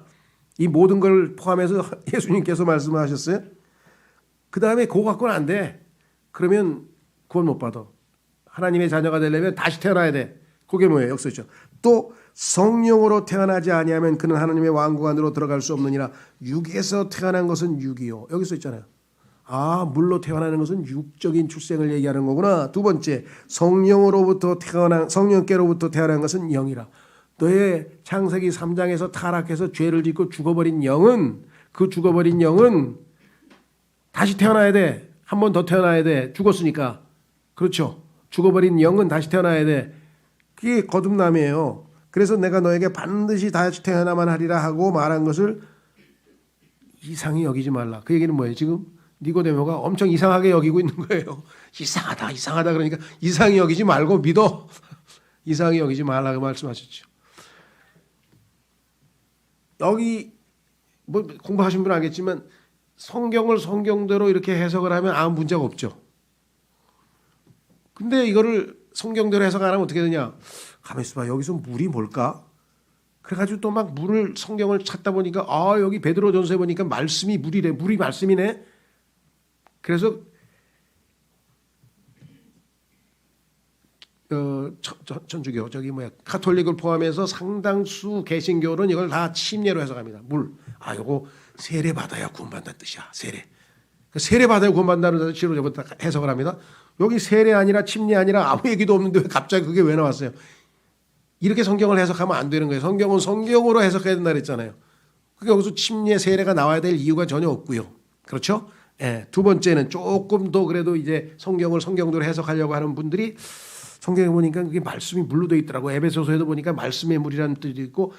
Speaker 1: 이 모든 걸 포함해서 예수님께서 말씀하셨어요. 그 다음에 그거 갖고는 안 돼. 그러면 구원 못 받아. 하나님의 자녀가 되려면 다시 태어나야 돼. 그게 뭐예요? 여기 써있죠. 또 성령으로 태어나지 아니하면 그는 하나님의 왕국 안으로 들어갈 수 없느니라. 육에서 태어난 것은 육이요. 여기 써있잖아요. 물로 태어나는 것은 육적인 출생을 얘기하는 거구나. 두 번째, 성령으로부터 태어난, 성령께로부터 태어난 것은 영이라. 너의 창세기 3장에서 타락해서 죄를 짓고 죽어버린 영은, 그 죽어버린 영은 다시 태어나야 돼. 한 번 더 태어나야 돼. 죽었으니까. 그렇죠. 죽어버린 영은 다시 태어나야 돼. 그게 거듭남이에요. 그래서 내가 너에게 반드시 다시 태어나만 하리라 하고 말한 것을 이상히 여기지 말라. 그 얘기는 뭐예요? 지금 니고데모가 엄청 이상하게 여기고 있는 거예요. 이상하다, 이상하다 그러니까 이상히 여기지 말고 믿어. 이상히 여기지 말라고 말씀하셨죠. 여기 뭐 공부하신 분은 알겠지만 성경을 성경대로 이렇게 해석을 하면 아무 문제가 없죠. 근데 이거를 성경대로 해석 안 하면 어떻게 되냐? 가만히 있어봐. 여기서 물이 뭘까? 그래가지고 또 막 물을 성경을 찾다 보니까 여기 베드로전서에 보니까 말씀이 물이래. 물이 말씀이네. 그래서 천주교 가톨릭을 포함해서 상당수 개신교는 이걸 다 침례로 해석합니다. 물. 요거 세례 받아야 구원받는다는 뜻이야. 세례 받아야 구원받는다는 뜻으로 해석을 합니다. 여기 세례 아니라 침례 아니라 아무 얘기도 없는데 갑자기 그게 왜 나왔어요? 이렇게 성경을 해석하면 안 되는 거예요. 성경은 성경으로 해석해야 된다 그랬잖아요. 그러니까 여기서 침례 세례가 나와야 될 이유가 전혀 없고요. 그렇죠? 예. 두 번째는 조금 더 그래도 이제 성경을 성경대로 해석하려고 하는 분들이 성경에 보니까 그게 말씀이 물로 되어 있더라고. 에베소서에도 보니까 말씀의 물이라는 뜻이 있고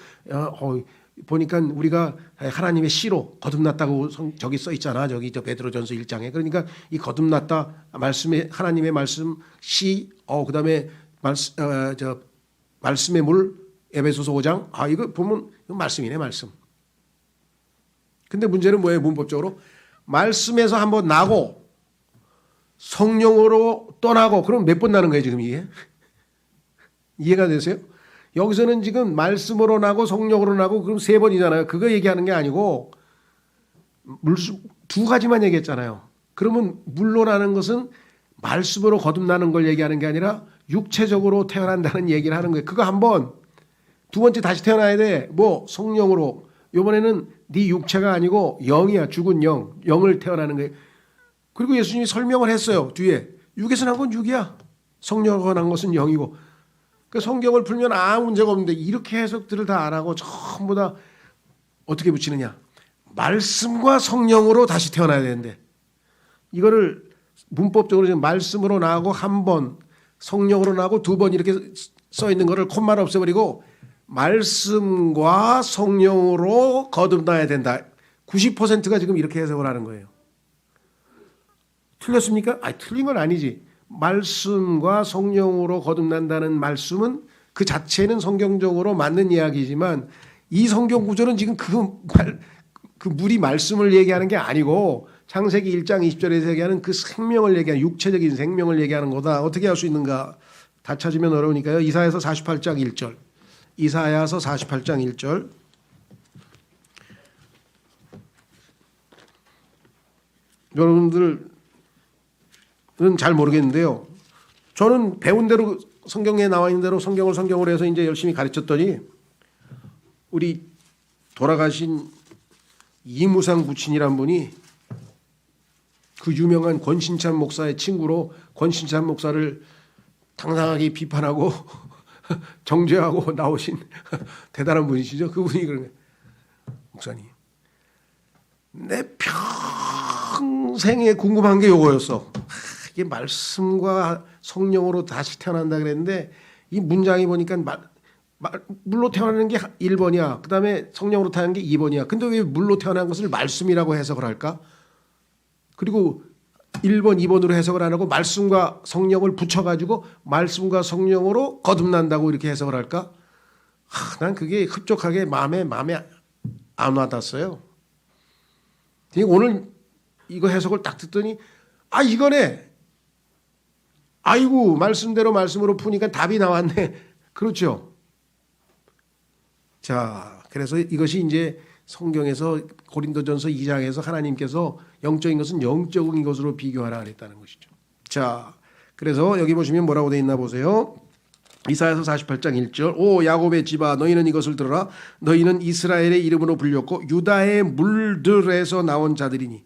Speaker 1: 보니까 우리가 하나님의 씨로 거듭났다고 저기 써 있잖아. 저기 저 베드로전서 1장에. 그러니까 이 거듭났다 말씀의 하나님의 말씀 씨 그다음에 말씀의 물 에베소서 5장 이거 보면 이거 말씀이네 말씀. 근데 문제는 뭐예요? 문법적으로 말씀에서 한번 나고 성령으로 떠나고 그럼 몇 번 나는 거예요 지금 이게? 이해가 되세요? 여기서는 지금 말씀으로 나고 성령으로 나고 그럼 3번이잖아요. 그거 얘기하는 게 아니고 두 가지만 얘기했잖아요. 그러면 물로 나는 것은 말씀으로 거듭나는 걸 얘기하는 게 아니라 육체적으로 태어난다는 얘기를 하는 거예요. 그거 한 번. 두 번째 다시 태어나야 돼. 성령으로. 이번에는 네 육체가 아니고 영이야. 죽은 영을 태어나는 거예요. 그리고 예수님이 설명을 했어요. 뒤에. 육에서 난 건 육이야. 성령으로 난 것은 영이고. 그 성경을 풀면 아무 문제가 없는데 이렇게 해석들을 다 안 하고 전부 다 어떻게 붙이느냐. 말씀과 성령으로 다시 태어나야 되는데 이거를 문법적으로 지금 말씀으로 나고 한 번, 성령으로 나고 2번 이렇게 써 있는 거를 콤마를 없애버리고 말씀과 성령으로 거듭나야 된다. 90%가 지금 이렇게 해석을 하는 거예요. 틀렸습니까? 틀린 건 아니지. 말씀과 성령으로 거듭난다는 말씀은 그 자체는 성경적으로 맞는 이야기지만 이 성경 구조는 지금 그 물이 말씀을 얘기하는 게 아니고 창세기 1장 20절에서 얘기하는 그 생명을 얘기하는 육체적인 생명을 얘기하는 거다. 어떻게 할 수 있는가? 다 찾으면 어려우니까요. 이사야서 48장 1절. 이사야서 48장 1절. 여러분들은 잘 모르겠는데요. 저는 배운 대로 성경에 나와 있는 대로 성경을 성경으로 해서 이제 열심히 가르쳤더니 우리 돌아가신 이무상 부친이란 분이 그 유명한 권신찬 목사의 친구로 권신찬 목사를 당당하게 비판하고 정죄하고 나오신 대단한 분이시죠. 그분이 그런 거예요. 목사님, 내 평생에 궁금한 게 요거였어. 이게 말씀과 성령으로 다시 태어난다 그랬는데 이 문장이 보니까 물로 태어나는 게 1번이야. 그 다음에 성령으로 태어나는 게 2번이야. 근데 왜 물로 태어난 것을 말씀이라고 해석을 할까? 그리고 1번, 2번으로 해석을 안 하고 말씀과 성령을 붙여가지고 말씀과 성령으로 거듭난다고 이렇게 해석을 할까? 난 그게 흡족하게 마음에 안 와닿았어요. 오늘 이거 해석을 딱 듣더니 이거네. 아이고 말씀대로 말씀으로 푸니까 답이 나왔네. 그렇죠. 자, 그래서 이것이 이제 성경에서 고린도전서 2장에서 하나님께서 영적인 것은 영적인 것으로 비교하라 그랬다는 것이죠. 자, 그래서 여기 보시면 뭐라고 돼 있나 보세요. 이사야서 48장 1절. 오 야곱의 집아 너희는 이것을 들어라. 너희는 이스라엘의 이름으로 불렸고 유다의 물들에서 나온 자들이니.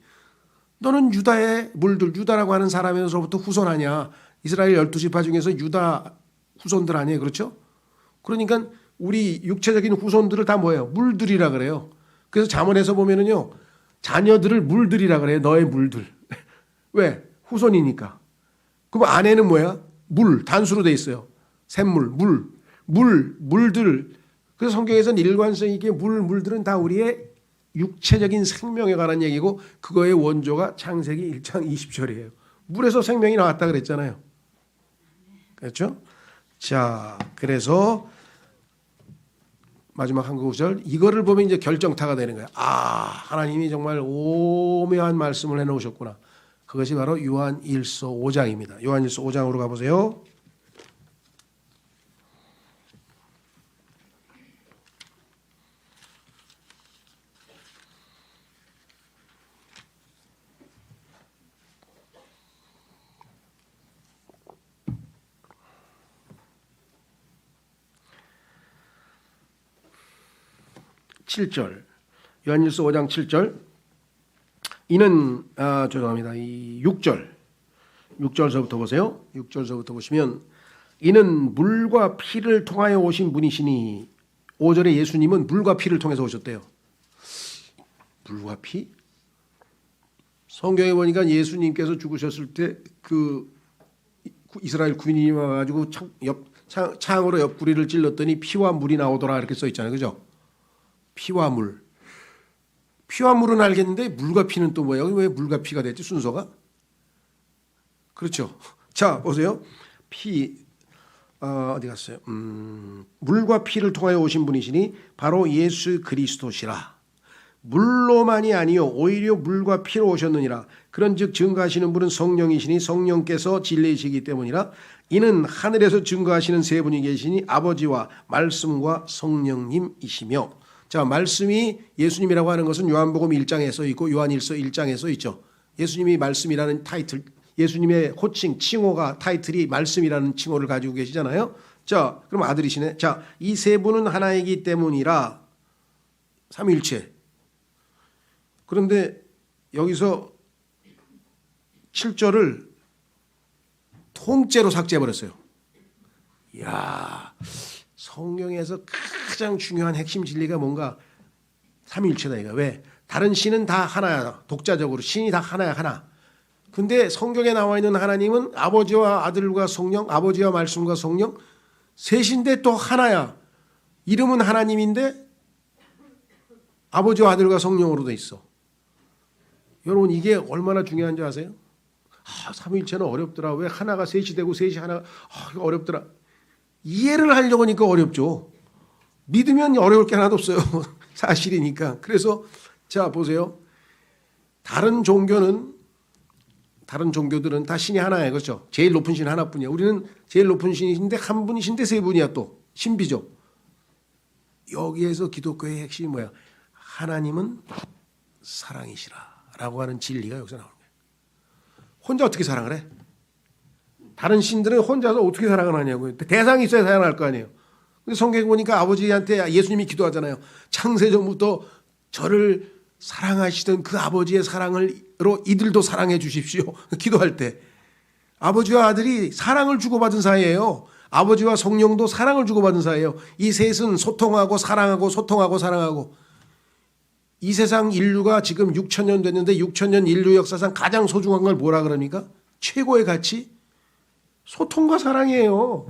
Speaker 1: 너는 유다의 물들, 유다라고 하는 사람에서부터 후손 아니야. 이스라엘 12지파 중에서 유다 후손들 아니에요. 그렇죠? 그러니까 우리 육체적인 후손들을 다 뭐예요? 물들이라 그래요. 그래서 잠언에서 보면은요. 자녀들을 물들이라 그래요. 너의 물들. 왜? 후손이니까. 그럼 안에는 뭐야? 물, 단수로 돼 있어요. 샘물, 물. 물들. 그래서 성경에서는 일관성 있게 물들은 다 우리의 육체적인 생명에 관한 얘기고 그거의 원조가 창세기 1장 20절이에요. 물에서 생명이 나왔다 그랬잖아요. 그렇죠? 자, 그래서 마지막 한 구절 이거를 보면 이제 결정타가 되는 거예요. 하나님이 정말 오묘한 말씀을 해놓으셨구나. 그것이 바로 요한일서 5장입니다. 요한일서 5장으로 가보세요. 요한일서 5장 7절. 이는 죄송합니다. 이 6절서부터 보세요. 6절서부터 보시면 이는 물과 피를 통하여 오신 분이시니 5절에 예수님은 물과 피를 통해서 오셨대요. 물과 피? 성경에 보니까 예수님께서 죽으셨을 때 그 이스라엘 군인이 와가지고 창으로 옆구리를 찔렀더니 피와 물이 나오더라 이렇게 써 있잖아요. 그죠? 피와 물. 피와 물은 알겠는데 물과 피는 또 뭐예요? 왜 물과 피가 됐지 순서가? 그렇죠. 자 보세요. 어디 갔어요? 물과 피를 통하여 오신 분이시니 바로 예수 그리스도시라. 물로만이 아니요 오히려 물과 피로 오셨느니라. 그런즉 증거하시는 분은 성령이시니 성령께서 진리이시기 때문이라. 이는 하늘에서 증거하시는 세 분이 계시니 아버지와 말씀과 성령님이시며. 자, 말씀이 예수님이라고 하는 것은 요한복음 1장에 써 있고 요한일서 1장에 써 있죠. 예수님이 말씀이라는 타이틀, 예수님의 호칭, 칭호가 타이틀이 말씀이라는 칭호를 가지고 계시잖아요. 자, 그럼 아들이시네. 자, 이 세 분은 하나이기 때문이라. 삼위일체. 그런데 여기서 7절을 통째로 삭제해버렸어요. 이야, 성경에서 가장 중요한 핵심 진리가 뭔가 삼위일체다 이거. 왜? 다른 신은 다 하나야. 독자적으로 신이 다 하나야 하나. 근데 성경에 나와 있는 하나님은 아버지와 아들과 성령, 아버지와 말씀과 성령 셋인데 또 하나야. 이름은 하나님인데 아버지와 아들과 성령으로 돼 있어. 여러분 이게 얼마나 중요한지 아세요? 삼위일체는 어렵더라. 왜 하나가 셋이 되고 셋이 하나 이거 어렵더라. 이해를 하려고 하니까 어렵죠. 믿으면 어려울 게 하나도 없어요. 사실이니까. 그래서 자 보세요. 다른 종교들은 다 신이 하나예요. 그렇죠? 제일 높은 신 하나뿐이야. 우리는 제일 높은 신이신데 한 분이신데 세 분이야 또. 신비죠. 여기에서 기독교의 핵심이 뭐야? 하나님은 사랑이시라 라고 하는 진리가 여기서 나오는 거예요. 혼자 어떻게 사랑을 해? 다른 신들은 혼자서 어떻게 사랑을 하냐고요. 대상이 있어야 사랑할 거 아니에요. 근데 성경에 보니까 아버지한테 예수님이 기도하잖아요. 창세전부터 저를 사랑하시던 그 아버지의 사랑으로 이들도 사랑해 주십시오. 기도할 때. 아버지와 아들이 사랑을 주고받은 사이예요. 아버지와 성령도 사랑을 주고받은 사이예요. 이 셋은 소통하고 사랑하고 소통하고 사랑하고. 이 세상 인류가 지금 6,000년 됐는데 6,000년 인류 역사상 가장 소중한 걸 뭐라 그럽니까? 최고의 가치? 소통과 사랑이에요.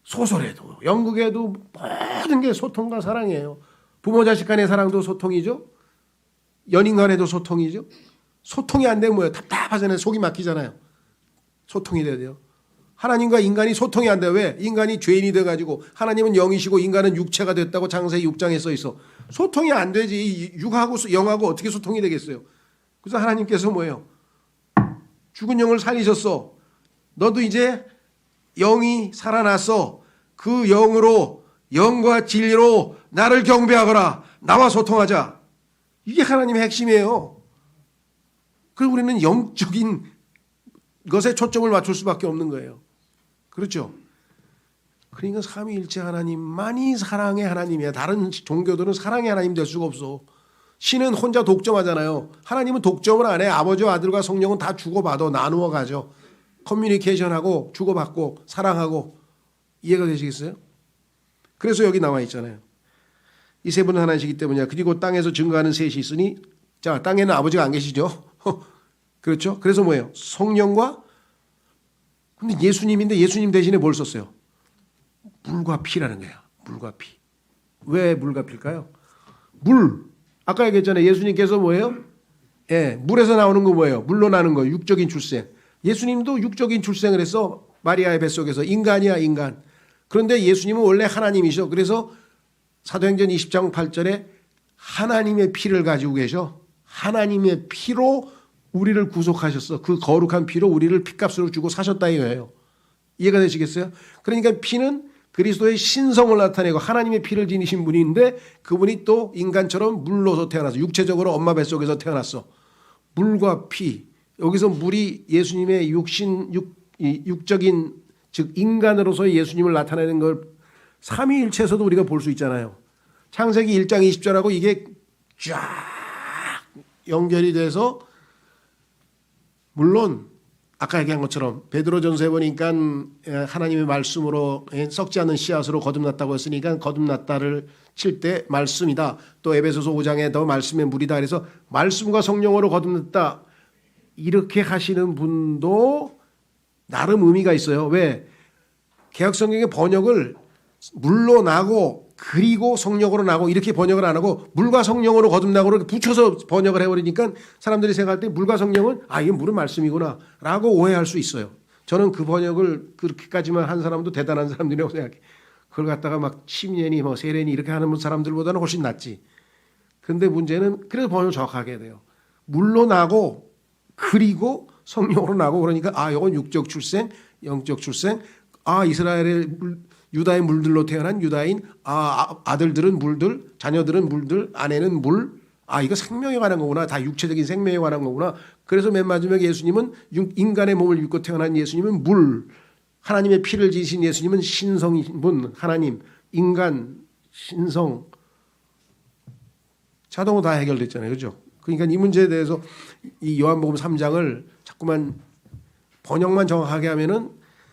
Speaker 1: 소설에도 연극에도 모든 게 소통과 사랑이에요. 부모 자식 간의 사랑도 소통이죠. 연인 간에도 소통이죠. 소통이 안 되면 뭐예요? 답답하잖아요. 속이 막히잖아요. 소통이 돼야 돼요. 하나님과 인간이 소통이 안 돼요. 왜? 인간이 죄인이 돼가지고 하나님은 영이시고 인간은 육체가 됐다고 창세기 6장에 써 있어. 소통이 안 되지. 육하고 영하고 어떻게 소통이 되겠어요. 그래서 하나님께서 뭐예요? 죽은 영을 살리셨어. 너도 이제 영이 살아났어. 그 영으로 영과 진리로 나를 경배하거라. 나와 소통하자. 이게 하나님의 핵심이에요. 그리고 우리는 영적인 것에 초점을 맞출 수밖에 없는 거예요. 그렇죠? 그러니까 삼위일체 하나님만이 사랑의 하나님이야. 다른 종교들은 사랑의 하나님 될 수가 없어. 신은 혼자 독점하잖아요. 하나님은 독점을 안 해. 아버지와 아들과 성령은 다 주고받아. 나누어 가죠. 커뮤니케이션하고 주고받고 사랑하고. 이해가 되시겠어요? 그래서 여기 나와 있잖아요. 이 세 분은 하나이시기 때문이야. 그리고 땅에서 증거하는 셋이 있으니, 자, 땅에는 아버지가 안 계시죠? 그렇죠? 그래서 뭐예요? 성령과, 근데 예수님인데 예수님 대신에 뭘 썼어요? 물과 피라는 거야. 물과 피. 왜 물과 피일까요? 물. 아까 얘기했잖아요. 예수님께서 뭐예요? 예, 물에서 나오는 거 뭐예요? 물로 나는 거, 육적인 출생. 예수님도 육적인 출생을 해서 마리아의 뱃속에서 인간이야, 인간. 그런데 예수님은 원래 하나님이셔. 그래서 사도행전 20장 8절에 하나님의 피를 가지고 계셔. 하나님의 피로 우리를 구속하셨어. 그 거룩한 피로 우리를 피값으로 주고 사셨다 이거예요. 이해가 되시겠어요? 그러니까 피는 그리스도의 신성을 나타내고 하나님의 피를 지니신 분인데 그분이 또 인간처럼 물로서 태어나서 육체적으로 엄마 뱃속에서 태어났어. 물과 피. 여기서 물이 예수님의 육적인 즉 인간으로서 예수님을 나타내는 걸 삼위일체에서도 우리가 볼 수 있잖아요. 창세기 1장 20절하고 이게 쫙 연결이 돼서 물론 아까 얘기한 것처럼 베드로전서에 보니까 하나님의 말씀으로 썩지 않는 씨앗으로 거듭났다고 했으니까 거듭났다를 칠 때 말씀이다. 또 에베소서 5장에 더 말씀의 물이다. 그래서 말씀과 성령으로 거듭났다. 이렇게 하시는 분도 나름 의미가 있어요. 왜? 개역성경의 번역을 물로 나고 그리고 성령으로 나고 이렇게 번역을 안 하고 물과 성령으로 거듭나고 이렇게 붙여서 번역을 해버리니까 사람들이 생각할 때 물과 성령은 이게 물은 말씀이구나 라고 오해할 수 있어요. 저는 그 번역을 그렇게까지만 한 사람도 대단한 사람들이라고 생각해. 그걸 갖다가 막 침례니 뭐 세례니 이렇게 하는 사람들보다는 훨씬 낫지. 근데 문제는 그래서 번역을 정확하게 해야 돼요. 물로 나고 그리고 성령으로 나고 그러니까 이건 육적 출생, 영적 출생. 이스라엘의 유다의 물들로 태어난 유다인, 아들들은 물들, 자녀들은 물들, 아내는 물. 이거 생명에 관한 거구나. 다 육체적인 생명에 관한 거구나. 그래서 맨 마지막에 예수님은 인간의 몸을 입고 태어난 예수님은 물, 하나님의 피를 지신 예수님은 신성인 분, 하나님, 인간, 신성. 자동으로 다 해결됐잖아요. 그렇죠? 그러니까 이 문제에 대해서 이 요한복음 3장을 자꾸만 번역만 정확하게 하면은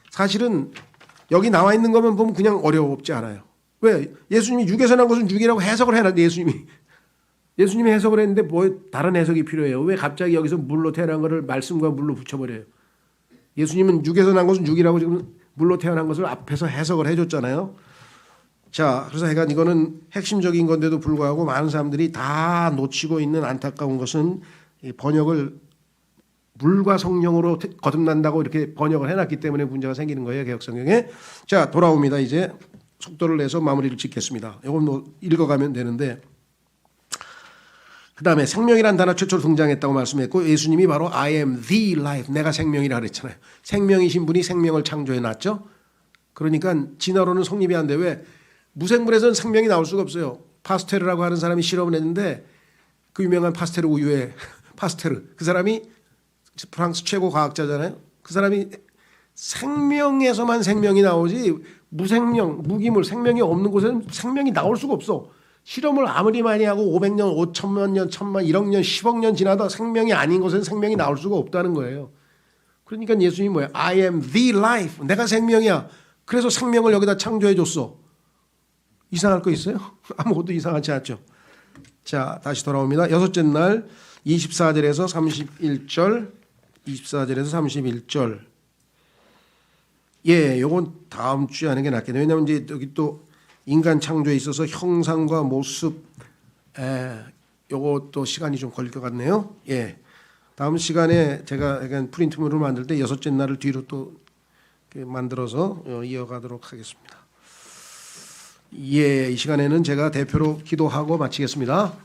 Speaker 1: 사실은 여기 나와 있는 것만 보면 그냥 어렵지 않아요. 왜? 예수님이 육에서 난 것은 육이라고 해석을 해놨는데 예수님이 해석을 했는데 뭐 다른 해석이 필요해요. 왜 갑자기 여기서 물로 태어난 것을 말씀과 물로 붙여버려요? 예수님은 육에서 난 것은 육이라고 지금 물로 태어난 것을 앞에서 해석을 해줬잖아요. 자, 그래서 하여간 이거는 핵심적인 건데도 불구하고 많은 사람들이 다 놓치고 있는 안타까운 것은 이 번역을 물과 성령으로 거듭난다고 이렇게 번역을 해놨기 때문에 문제가 생기는 거예요. 개역성경에. 자, 돌아옵니다. 이제 속도를 내서 마무리를 짓겠습니다. 이건 뭐 읽어가면 되는데 그 다음에 생명이란 단어 최초로 등장했다고 말씀했고 예수님이 바로 I am the life, 내가 생명이라 그랬잖아요. 생명이신 분이 생명을 창조해놨죠. 그러니까 진화론은 성립이 안 돼. 왜? 무생물에서는 생명이 나올 수가 없어요. 파스테르라고 하는 사람이 실험을 했는데 그 유명한 파스테르 우유의 파스테르, 그 사람이 프랑스 최고 과학자잖아요. 그 사람이 생명에서만 생명이 나오지 무생명, 무기물, 생명이 없는 곳에는 생명이 나올 수가 없어. 실험을 아무리 많이 하고 500년, 5천만 년, 1000만, 1억 년, 10억 년 지나도 생명이 아닌 곳에는 생명이 나올 수가 없다는 거예요. 그러니까 예수님이 뭐야? I am the life. 내가 생명이야. 그래서 생명을 여기다 창조해 줬어. 이상할 거 있어요? 아무것도 이상하지 않죠. 자, 다시 돌아옵니다. 여섯째 날 24절에서 31절. 24절에서 31절. 예, 요건 다음 주에 하는 게 낫겠네요. 왜냐하면 이제 여기 또 인간 창조에 있어서 형상과 모습, 요것도 시간이 좀 걸릴 것 같네요. 예, 다음 시간에 제가 약간 프린트물을 만들 때 여섯째 날을 뒤로 또 만들어서 이어가도록 하겠습니다. 예, 이 시간에는 제가 대표로 기도하고 마치겠습니다.